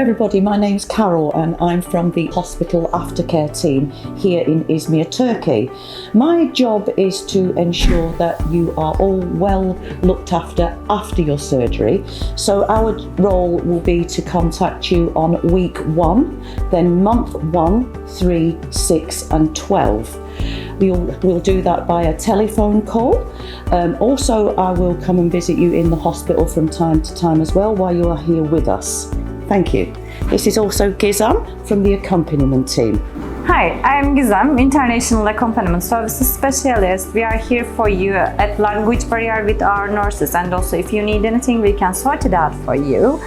everybody, my name's Carol and I'm from the hospital aftercare team here in Izmir, Turkey. My job is to ensure that you are all well looked after your surgery. So our role will be to contact you on week 1, then month 1, 3, 6 and 12. We'll do that by a telephone call. Also, I will come and visit you in the hospital from time to time as well while you are here with us. Thank you. This is also Gizem from the accompaniment team. Hi, I'm Gizem, International Accompaniment Services Specialist. We are here for you at language barrier with our nurses, and also if you need anything, we can sort it out for you.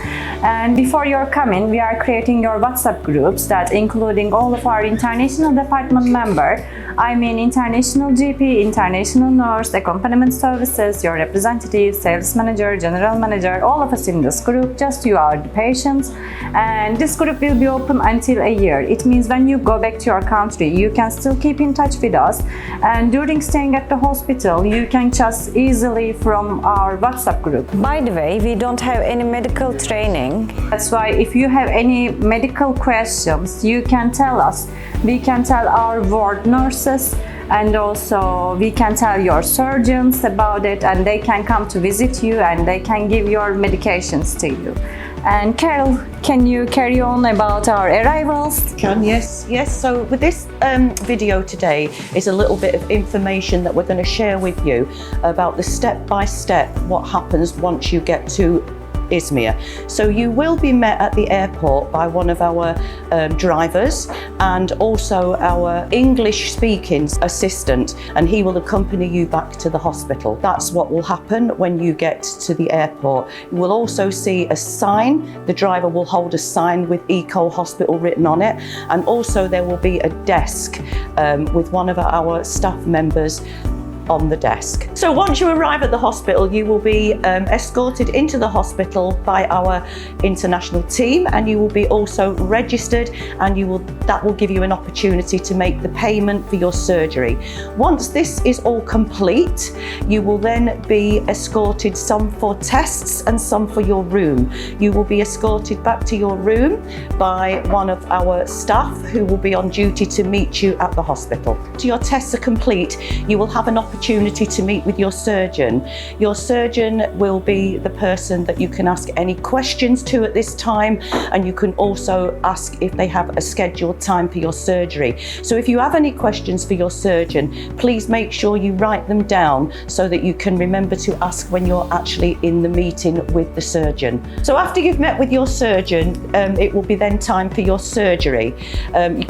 And before you're coming, we are creating your WhatsApp groups that including all of our international department member. I mean international GP, international nurse, accompaniment services, your representative, sales manager, general manager, all of us in this group, just you are the patients. And this group will be open until a year. It means when you go back to your country, you can still keep in touch with us. And during staying at the hospital, you can just easily from our WhatsApp group. By the way, we don't have any medical training. That's why if you have any medical questions, you can tell us. We can tell our ward nurses, and also we can tell your surgeons about it, and they can come to visit you and they can give your medications to you. And Carol, can you carry on about our arrivals? Yes. So with this video today is a little bit of information that we're going to share with you about the step-by-step what happens once you get to Izmir. So you will be met at the airport by one of our drivers and also our English speaking assistant, and he will accompany you back to the hospital. That's what will happen when you get to the airport. You will also see a sign. The driver will hold a sign with Eco Hospital written on it, and also there will be a desk with one of our staff members on the desk. So once you arrive at the hospital, you will be escorted into the hospital by our international team, and you will be also registered, and that will give you an opportunity to make the payment for your surgery. Once this is all complete, you will then be escorted, some for tests and some for your room. You will be escorted back to your room by one of our staff who will be on duty to meet you at the hospital. Till your tests are complete, you will have an opportunity to meet with your surgeon. Your surgeon will be the person that you can ask any questions to at this time, and you can also ask if they have a scheduled time for your surgery. So if you have any questions for your surgeon, please make sure you write them down so that you can remember to ask when you're actually in the meeting with the surgeon. So after you've met with your surgeon, it will be then time for your surgery.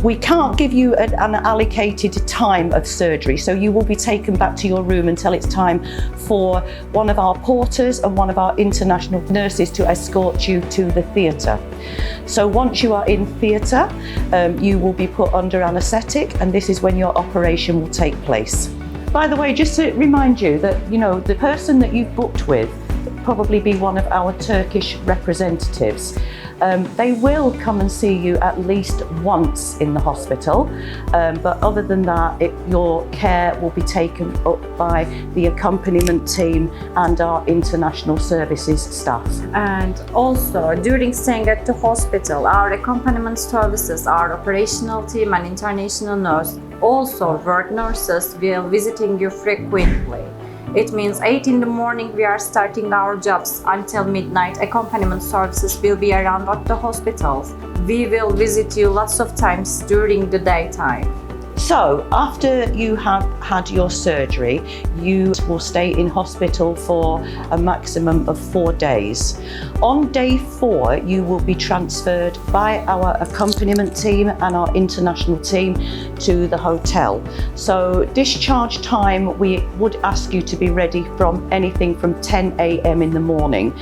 We can't give you an allocated time of surgery, so you will be taken back to your room until it's time for one of our porters and one of our international nurses to escort you to the theatre. So once you are in theatre, you will be put under anaesthetic, and this is when your operation will take place. By the way, just to remind you that, the person that you've booked with will probably be one of our Turkish representatives. They will come and see you at least once in the hospital, but other than that, your care will be taken up by the accompaniment team and our international services staff. And also, during staying at the hospital, our accompaniment services, our operational team and international nurse, also ward nurses, will visiting you frequently. It means 8 in the morning we are starting our jobs until midnight. Accompaniment services will be around at the hospitals. We will visit you lots of times during the daytime. So after you have had your surgery, you will stay in hospital for a maximum of 4 days. On day 4, you will be transferred by our accompaniment team and our international team to the hotel. So discharge time, we would ask you to be ready from anything from 10 a.m. in the morning.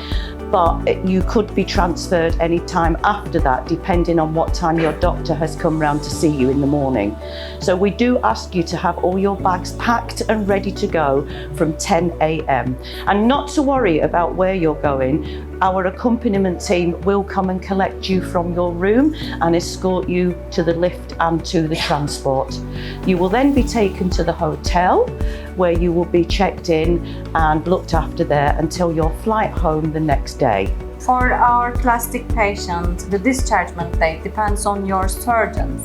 But you could be transferred any time after that, depending on what time your doctor has come round to see you in the morning. So we do ask you to have all your bags packed and ready to go from 10 a.m. And not to worry about where you're going. Our accompaniment team will come and collect you from your room and escort you to the lift and to the transport. You will then be taken to the hotel, where you will be checked in and looked after there until your flight home the next day. For our plastic patients, the dischargement date depends on your surgeons,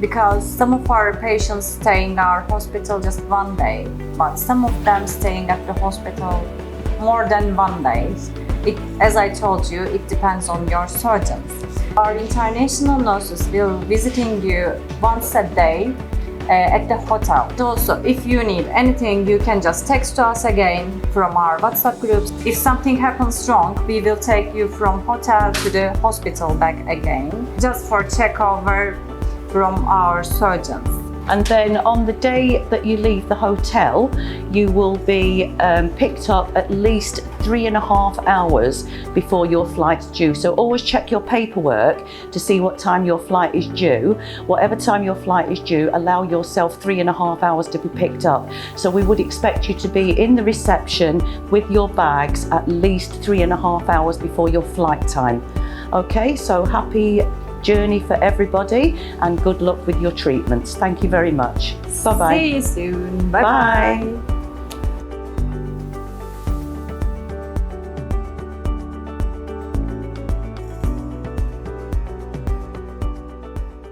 because some of our patients stay in our hospital just 1 day, but some of them staying at the hospital more than 1 day. As I told you, it depends on your surgeons. Our international nurses will visiting you once a day at the hotel. Also, if you need anything, you can just text to us again from our WhatsApp groups. If something happens wrong, we will take you from hotel to the hospital back again, just for checkover from our surgeons. And then on the day that you leave the hotel, you will be picked up at least 3.5 hours before your flight's due. So always check your paperwork to see what time your flight is due. Whatever time your flight is due, allow yourself 3.5 hours to be picked up. So we would expect you to be in the reception with your bags at least 3.5 hours before your flight time. Okay, so happy journey for everybody and good luck with your treatments. Thank you very much. Bye-bye. See you soon. Bye-bye. Bye.